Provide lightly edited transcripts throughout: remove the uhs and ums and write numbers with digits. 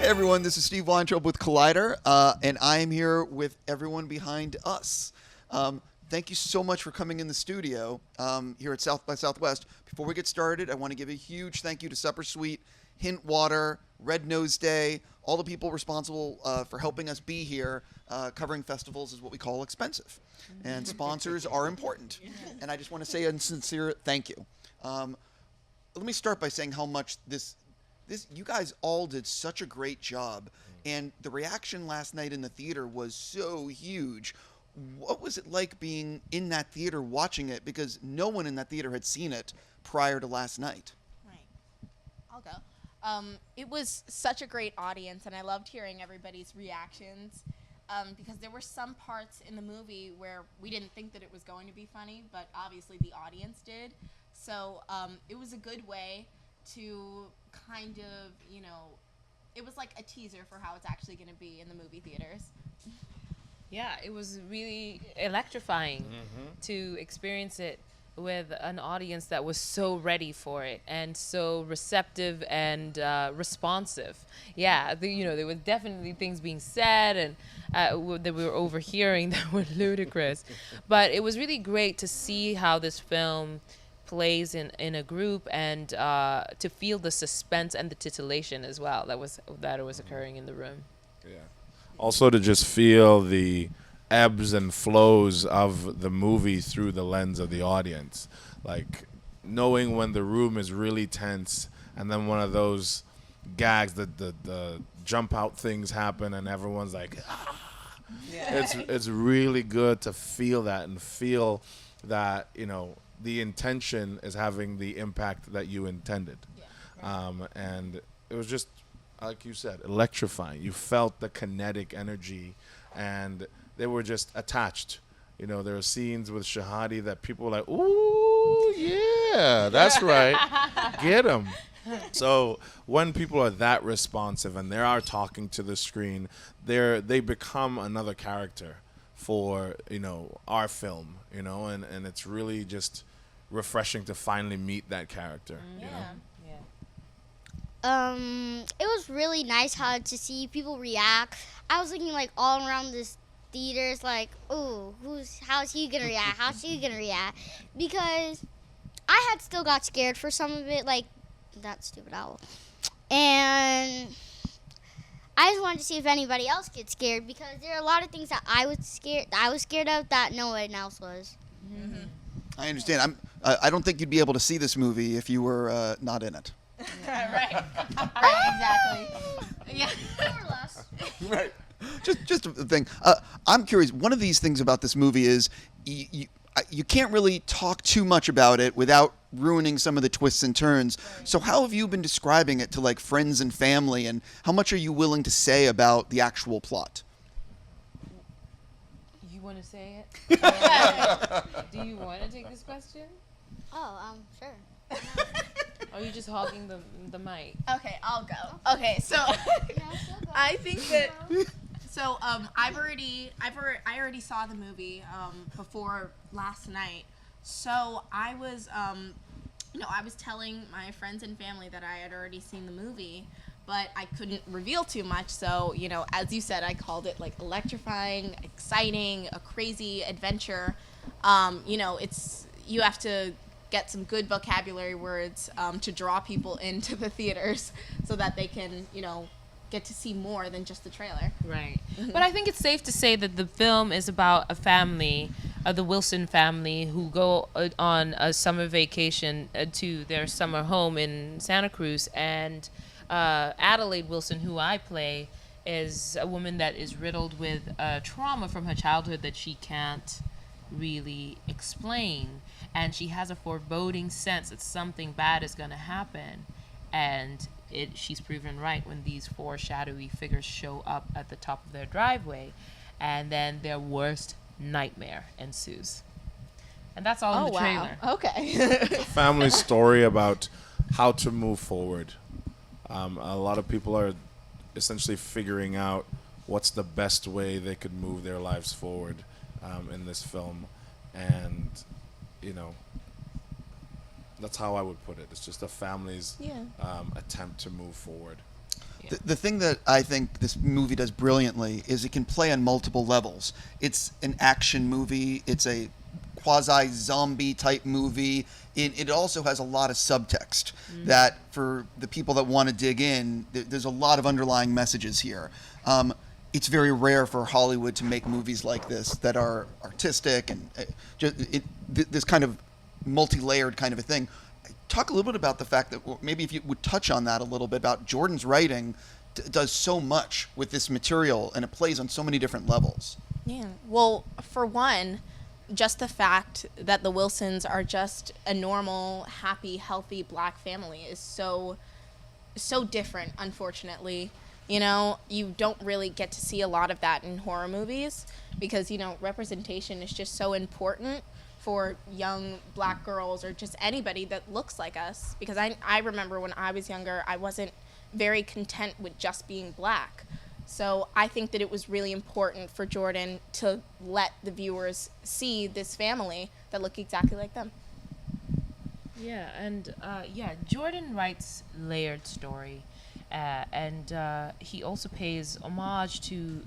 Hey everyone, this is Steve Weintraub with Collider, and I am here with everyone behind us. Thank you so much for coming in the studio here at South by Southwest. Before we get started, I want to give a huge thank you to Supper Suite, Hint Water, Red Nose Day, all the people responsible for helping us be here. Covering festivals is what we call expensive, and sponsors are important. And I just want to say a sincere thank you. Let me start by saying how much this you guys all did such a great job, and the reaction last night in the theater was so huge. What was it like being in that theater watching it? Because no one in that theater had seen it prior to last night. Right. I'll go. It was such a great audience, and I loved hearing everybody's reactions because there were some parts in the movie where we didn't think that it was going to be funny, but obviously the audience did. So it was a good way to kind of, it was like a teaser for how it's actually going to be in the movie theaters. Yeah, it was really electrifying to experience it with an audience that was so ready for it and so receptive and responsive. Yeah, there were definitely things being said and that we were overhearing that were ludicrous. But it was really great to see how this film plays in a group and to feel the suspense and the titillation as well that was occurring in the room. Yeah. Also to just feel the ebbs and flows of the movie through the lens of the audience, like knowing when the room is really tense and then one of those gags that the jump out things happen and everyone's like yeah. It's really good to feel that and feel that the intention is having the impact that you intended. Yeah, right. And it was just, like you said, electrifying. You felt the kinetic energy, and they were just attached. There were scenes with Shahadi that people were like, ooh, yeah, that's right. Get him. So when people are that responsive and they are talking to the screen, they become another character for our film, and it's really just refreshing to finally meet that character. It was really nice how to see people react. I was looking like all around this theaters like, ooh, how's he gonna react? How's she gonna react? Because I had still got scared for some of it, like that stupid owl. And I just wanted to see if anybody else gets scared because there are a lot of things that I was scared of that no one else was. Mm-hmm. I understand. I don't think you'd be able to see this movie if you were not in it. Right. Right, exactly. Yeah. More or less. Right. Just a thing. I'm curious. One of these things about this movie is you can't really talk too much about it without ruining some of the twists and turns. Right. So how have you been describing it to like friends and family, and how much are you willing to say about the actual plot? You want to say it? Do you want to take this question? Oh, sure. Or are you just hogging the mic? Okay, I'll go. Okay, so I think that I already saw the movie before last night. So I was I was telling my friends and family that I had already seen the movie, but I couldn't reveal too much. So, as you said, I called it like electrifying, exciting, a crazy adventure. You have to get some good vocabulary words to draw people into the theaters so that they can, get to see more than just the trailer. Right. But I think it's safe to say that the film is about a family, the Wilson family, who go on a summer vacation to their summer home in Santa Cruz. And Adelaide Wilson, who I play, is a woman that is riddled with trauma from her childhood that she can't really explain. And she has a foreboding sense that something bad is going to happen. And she's proven right when these four shadowy figures show up at the top of their driveway. And then their worst nightmare ensues. And that's all in the trailer. Wow. Okay. It's a family story about how to move forward. A lot of people are essentially figuring out what's the best way they could move their lives forward in this film. And, that's how I would put it. It's just a family's attempt to move forward. The thing that I think this movie does brilliantly is it can play on multiple levels. It's an action movie. It's a quasi-zombie type movie. It also has a lot of subtext that for the people that want to dig in, there's a lot of underlying messages here. It's very rare for Hollywood to make movies like this that are artistic and this kind of multi-layered kind of a thing. Talk a little bit about the fact that, or maybe if you would touch on that a little bit, about Jordan's writing does so much with this material and it plays on so many different levels. Yeah. Well, for one, just the fact that the Wilsons are just a normal, happy, healthy black family is so different, unfortunately. You know, you don't really get to see a lot of that in horror movies because, you know, representation is just so important for young black girls or just anybody that looks like us. Because I remember when I was younger, I wasn't very content with just being black. So I think that it was really important for Jordan to let the viewers see this family that look exactly like them. Yeah, and Jordan writes layered story, and he also pays homage to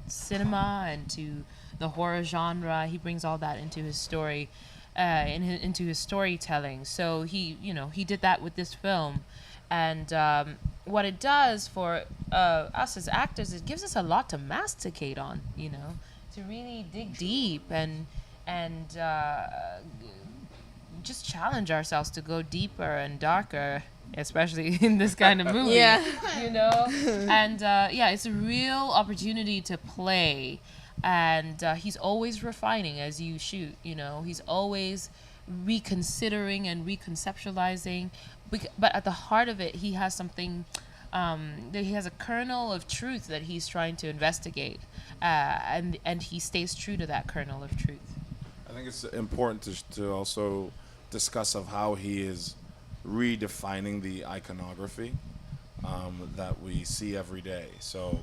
cinema and to the horror genre. He brings all that into his story, into his storytelling. So he did that with this film, and what it does for us as actors, it gives us a lot to masticate on. You know, to really dig deep and just challenge ourselves to go deeper and darker, especially in this kind of movie. Yeah. You know, and it's a real opportunity to play. And he's always refining as you shoot, you know. He's always reconsidering and reconceptualizing. But at the heart of it, he has something, he has a kernel of truth that he's trying to investigate. And he stays true to that kernel of truth. I think it's important to also discuss of how he is redefining the iconography that we see every day. So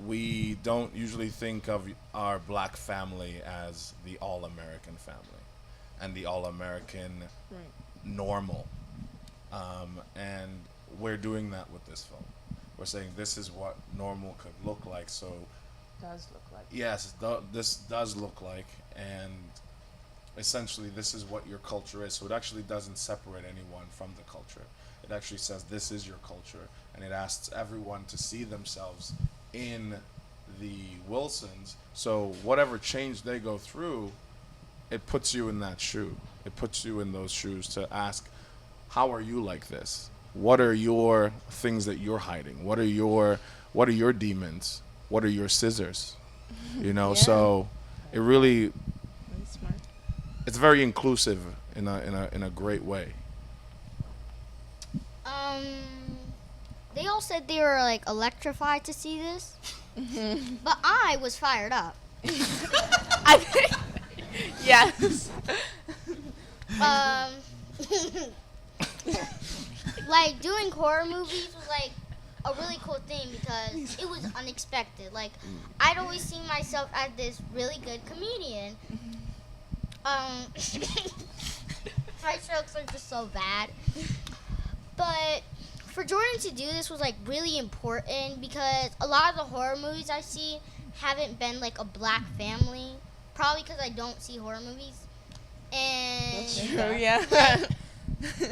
we don't usually think of our black family as the all-American family and the all-American normal. And we're doing that with this film. We're saying this is what normal could look like. So Does look like. yes, this does look like, and essentially this is what your culture is. So it actually doesn't separate anyone from the culture. It actually says this is your culture, and it asks everyone to see themselves in the Wilsons. So whatever change they go through, it puts you in that shoe. It puts you in those shoes to ask, how are you like this? What are your things that you're hiding? What are your demons? What are your scissors? You know, so it really Smart. it's very inclusive in a great way. They all said they were like electrified to see this, but I was fired up. Yes. Like doing horror movies was like a really cool thing because it was unexpected. Like I'd always seen myself as this really good comedian. My jokes are just so bad. But for Jordan to do this was like really important because a lot of the horror movies I see haven't been like a black family. Probably because I don't see horror movies. And True, yeah.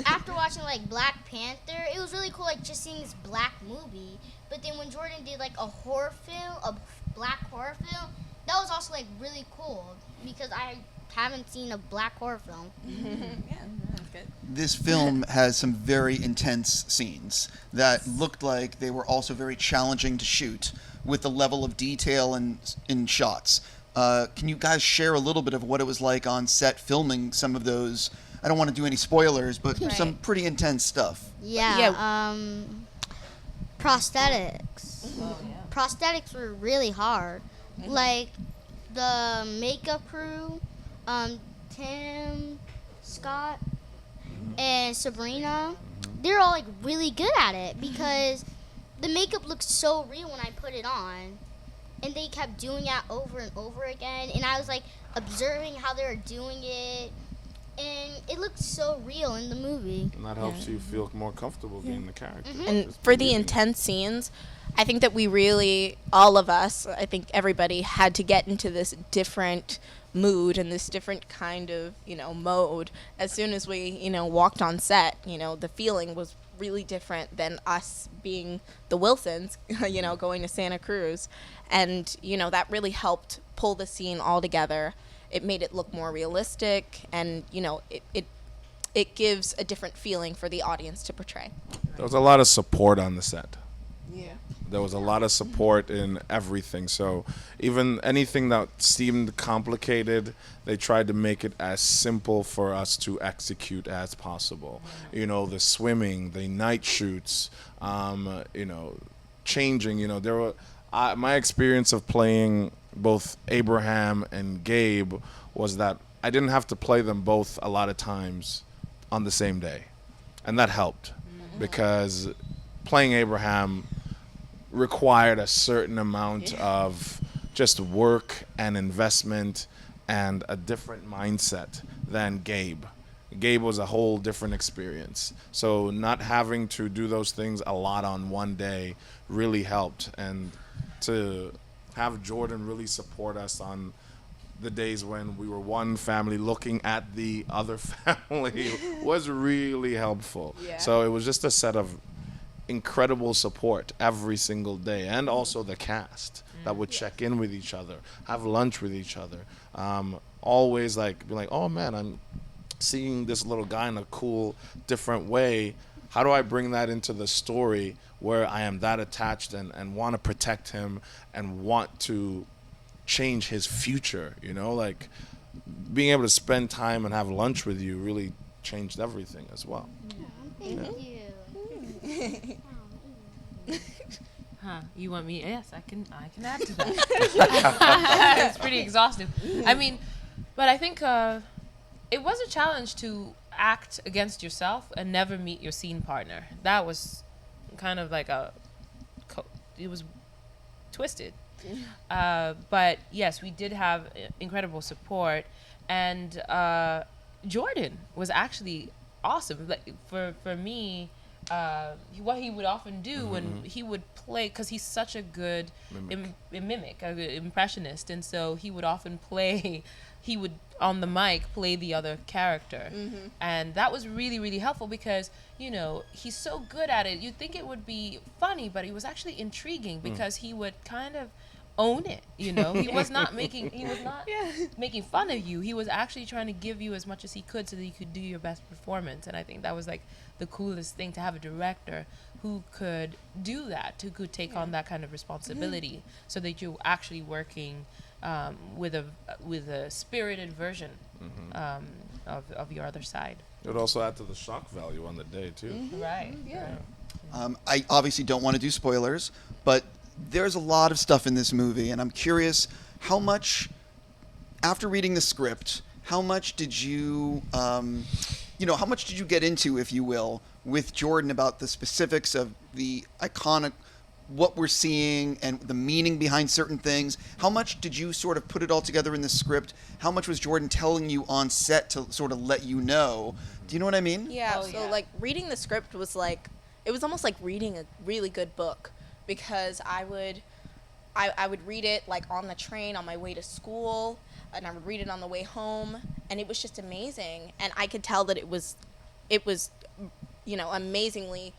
after watching like Black Panther, it was really cool like just seeing this black movie. But then when Jordan did like a horror film, a black horror film, that was also like really cool because I haven't seen a black horror film. Yeah, that's good. This film has some very intense scenes that looked like they were also very challenging to shoot with the level of detail in shots. Can you guys share a little bit of what it was like on set filming some of those? I don't want to do any spoilers, but some pretty intense stuff. Yeah. Prosthetics. Oh, yeah. Prosthetics were really hard. Like the makeup crew, Tim, Scott, and Sabrina, they're all like really good at it because the makeup looked so real when I put it on. And they kept doing it over and over again. And I was like observing how they were doing it. and it looks so real in the movie. And that helps you feel more comfortable being the character. And Just for the believing. intense scenes, I think that we really, all of us, I think everybody had to get into this different mood and this different kind of, mode. As soon as we, walked on set, the feeling was really different than us being the Wilsons, going to Santa Cruz. And, that really helped pull the scene all together. It made it look more realistic, and, it gives a different feeling for the audience to portray. There was a lot of support on the set. Yeah. There was a lot of support in everything. So even anything that seemed complicated, they tried to make it as simple for us to execute as possible. The swimming, the night shoots, changing. There were my experience of playing both Abraham and Gabe was that I didn't have to play them both a lot of times on the same day, and that helped because playing Abraham required a certain amount of just work and investment and a different mindset than Gabe. Gabe was a whole different experience. So not having to do those things a lot on one day really helped. And to have Jordan really support us on the days when we were one family looking at the other family was really helpful. Yeah. So it was just a set of incredible support every single day, and also the cast that would check in with each other, have lunch with each other, always be like, oh man, I'm seeing this little guy in a cool different way. How do I bring that into the story where I am that attached and want to protect him and want to change his future? Being able to spend time and have lunch with you really changed everything as well. Thank you. You want me? Yes, I can add to that. It's pretty exhaustive. But I think it was a challenge to act against yourself and never meet your scene partner. That was kind of like it was twisted. But yes, we did have incredible support, and Jordan was actually awesome. Like for me, what he would often do when he would play, because he's such a good mimic, a good impressionist, and so he would often play. He would on the mic play the other character, and that was really, really helpful because he's so good at it. You'd think it would be funny, but it was actually intriguing because he would kind of own it. He was not making making fun of you. He was actually trying to give you as much as he could so that you could do your best performance. And I think that was like the coolest thing, to have a director who could do that, who could take on that kind of responsibility, so that you're actually working with a spirited version of your other side. It would also add to the shock value on the day too. Right. Yeah. I obviously don't want to do spoilers, but there's a lot of stuff in this movie, and I'm curious how much, after reading the script, how much did you, how much did you get into, if you will, with Jordan about the specifics of the iconic, what we're seeing and the meaning behind certain things? How much did you sort of put it all together in the script? How much was Jordan telling you on set to sort of let you know? Do you know what I mean? Yeah, reading the script was it was almost like reading a really good book, because I would read it on the train on my way to school, and I would read it on the way home, and it was just amazing. And I could tell that it was amazingly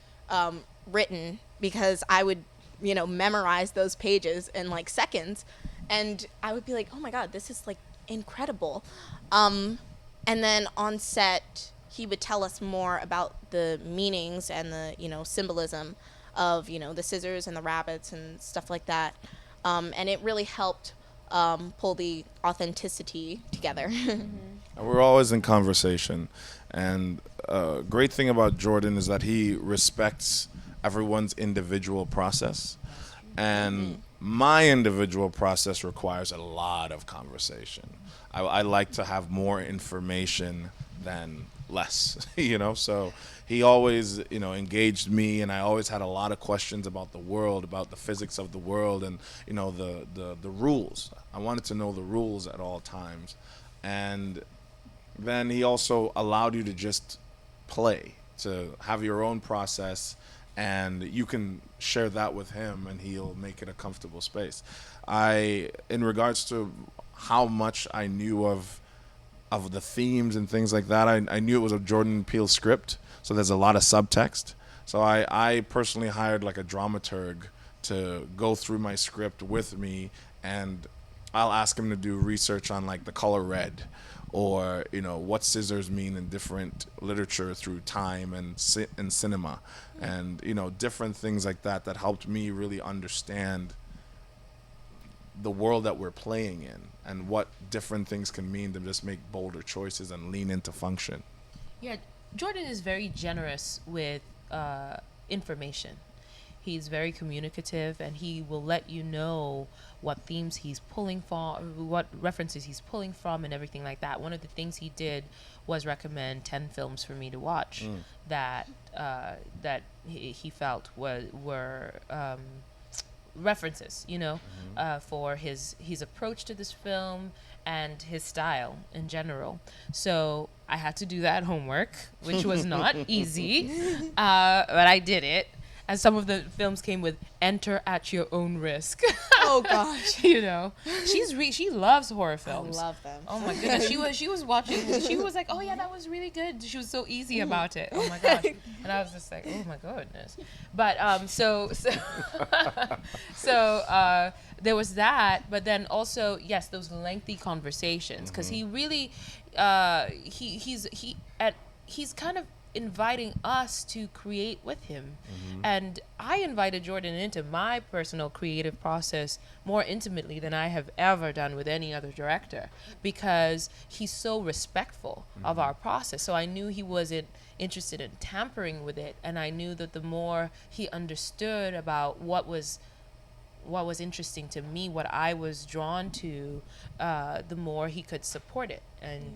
written, because I would memorize those pages in seconds, and I would be like, oh my god, this is incredible. And then on set, he would tell us more about the meanings and the symbolism of the scissors and the rabbits and stuff like that, and it really helped pull the authenticity together. And we're always in conversation, and a great thing about Jordan is that he respects everyone's individual process, and my individual process requires a lot of conversation. I like to have more information than less, so he always engaged me, and I always had a lot of questions about the world, about the physics of the world, and the rules. I wanted to know the rules at all times, and then he also allowed you to just play, to have your own process, and you can share that with him and he'll make it a comfortable space. In regards to how much I knew of the themes and things like that, I knew it was a Jordan Peele script, so there's a lot of subtext. So I personally hired like a dramaturg to go through my script with me, and I'll ask him to do research on like the color red, or what scissors mean in different literature through time and cinema, and different things like that helped me really understand the world that we're playing in and what different things can mean to just make bolder choices and lean into function. Yeah, Jordan is very generous with information. He's very communicative, and he will let you know what themes he's pulling from, what references he's pulling from, and everything like that. One of the things he did was recommend 10 films for me to watch that he felt were references, for his approach to this film and his style in general. So I had to do that homework, which was not easy, but I did it. And some of the films came with "enter at your own risk." Oh gosh. She loves horror films. I love them. Oh my goodness, she was watching. She was like, "Oh yeah, that was really good." She was so easy about it. Oh my gosh, and I was just like, "Oh my goodness." But so there was that. But then also, yes, those lengthy conversations, because he really he's kind of inviting us to create with him. And I invited Jordan into my personal creative process more intimately than I have ever done with any other director, because he's so respectful of our process. So I knew he wasn't interested in tampering with it, and I knew that the more he understood about what was interesting to me, what I was drawn to, the more he could support it, and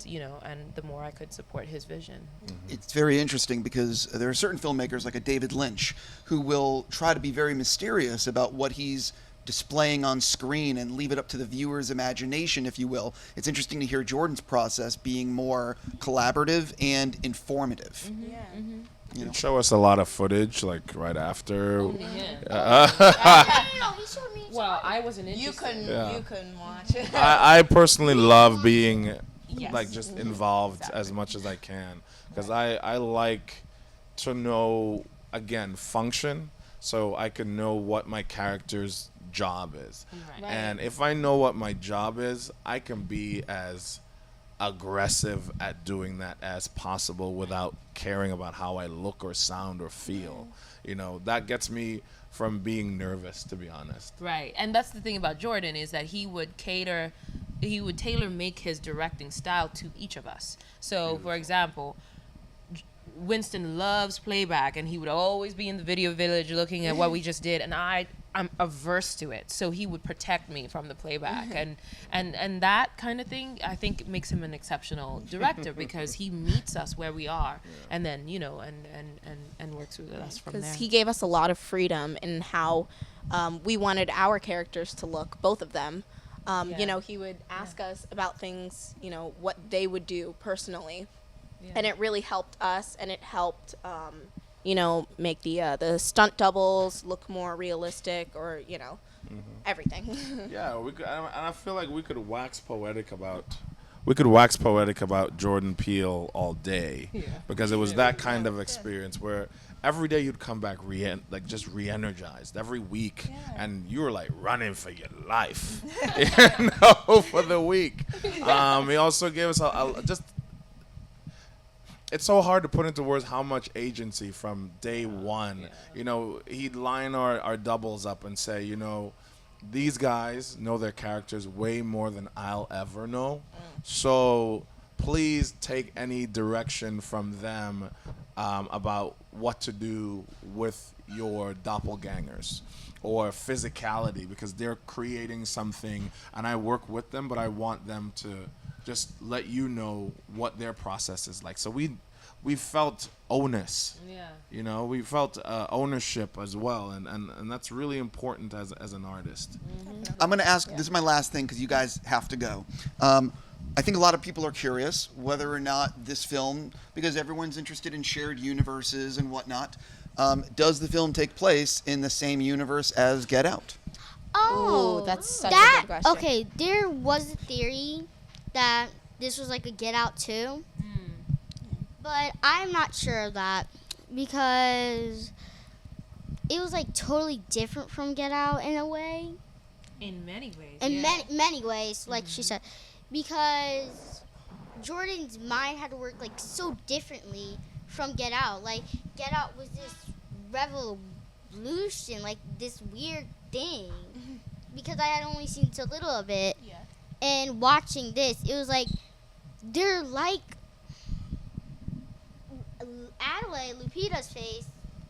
the more I could support his vision. It's very interesting because there are certain filmmakers like a David Lynch who will try to be very mysterious about what he's displaying on screen and leave it up to the viewer's imagination, if you will. It's interesting to hear Jordan's process being more collaborative and informative. He'd show us a lot of footage, like right after. No, he showed me. Well, I wasn't interested. You couldn't watch it. I personally love being Yes. like just involved as much as I can, because I like to know, again, function, so I can know what my character's job is. Right. And if I know what my job is, I can be as aggressive at doing that as possible without caring about how I look or sound or feel. That gets me from being nervous, to be honest. Right. And that's the thing about Jordan, is that he would tailor make his directing style to each of us. So, for example, Winston loves playback, and he would always be in the video village looking at what we just did, and I'm averse to it. So he would protect me from the playback, and that kind of thing, I think, makes him an exceptional director, because he meets us where we are, and then and works with us from there. Because he gave us a lot of freedom in how we wanted our characters to look, both of them. He would ask us about things, what they would do personally. Yeah. And it really helped us, and it helped, make the stunt doubles look more realistic, or, everything. Yeah, and I feel like we could wax poetic about Jordan Peele all day, because it was that kind of experience where every day you'd come back just re-energized every week, and you were like running for your life, for the week. He also gave us just. It's so hard to put into words how much agency from day one. He'd line our doubles up and say, these guys know their characters way more than I'll ever know. So please take any direction from them about what to do with your doppelgangers or physicality, because they're creating something and I work with them, but I want them to just let you know what their process is like. So we felt onus. We felt ownership as well, and that's really important as an artist. I'm going to ask, this is my last thing because you guys have to go. I think a lot of people are curious whether or not this film, because everyone's interested in shared universes and whatnot, does the film take place in the same universe as Get Out? Oh, Ooh, that's such a good question. Okay, there was a theory that this was like a Get Out too, but I'm not sure of that because it was like totally different from Get Out in a way. In many ways. In many ways, like she said, because Jordan's mind had to work like so differently from Get Out. Like Get Out was this revolution, like this weird thing, because I had only seen so little of it. Yeah. And watching this, it was like they're like Adelaide, Lupita's face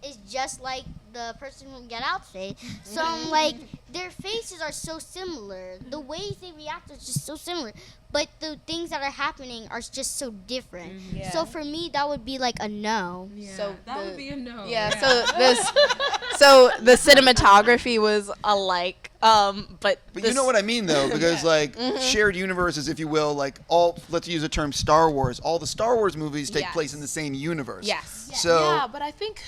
is just like the person from Get Out's face. So I'm like, their faces are so similar. The ways they react are just so similar. But the things that are happening are just so different. Yeah. So for me, that would be like a no. So that would be a no. Yeah, so the cinematography was alike, but But you know what I mean, though, because like shared universes, if you will, like let's use the term Star Wars. All the Star Wars movies take Yes. place in the same universe. Yes. So Yeah, but I think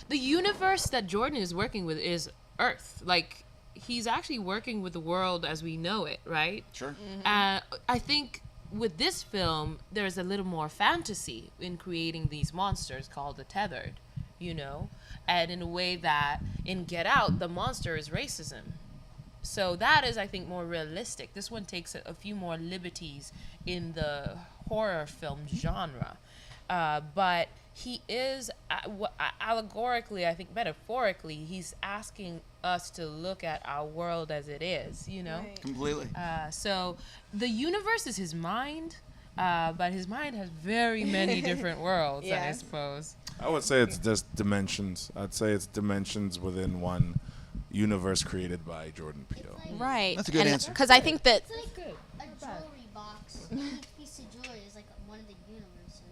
the universe that Jordan is working with is Earth. Like, he's actually working with the world as we know it, right? sure. I think with this film, there's a little more fantasy in creating these monsters called the tethered, you know? And in a way that in Get Out, the monster is racism. So that is, I think, more realistic. This one takes a few more liberties in the horror film genre. But he is, allegorically, I think metaphorically, he's asking us to look at our world as it is, you know? Right. Completely. So the universe is his mind, but his mind has very many different worlds, I Yes. suppose. I would say it's just dimensions. I'd say it's dimensions within one universe created by Jordan Peele. Right. That's a good answer. Because I think that It's like a jewelry box. Each piece of jewelry is like one of the universes.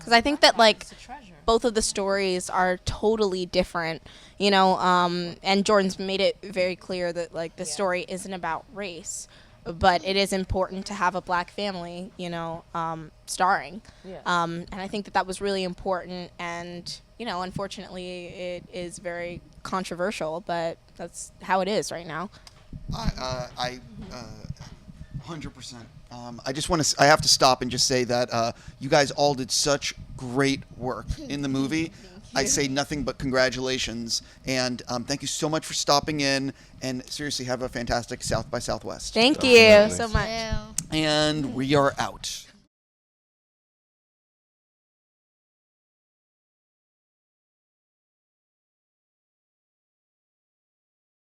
because I think that like It's a treasure. both of the stories are totally different, you know, and Jordan's made it very clear that like the story isn't about race, but it is important to have a black family, you know, starring. Yeah. And I think that that was really important, and you know, unfortunately, it is very controversial, but that's how it is right now. I 100%. I just want to. I have to stop and just say that you guys all did such great work in the movie. I say nothing but congratulations, and thank you so much for stopping in. And seriously, have a fantastic South by Southwest. Thank you Definitely. so much. Yeah. And we are out.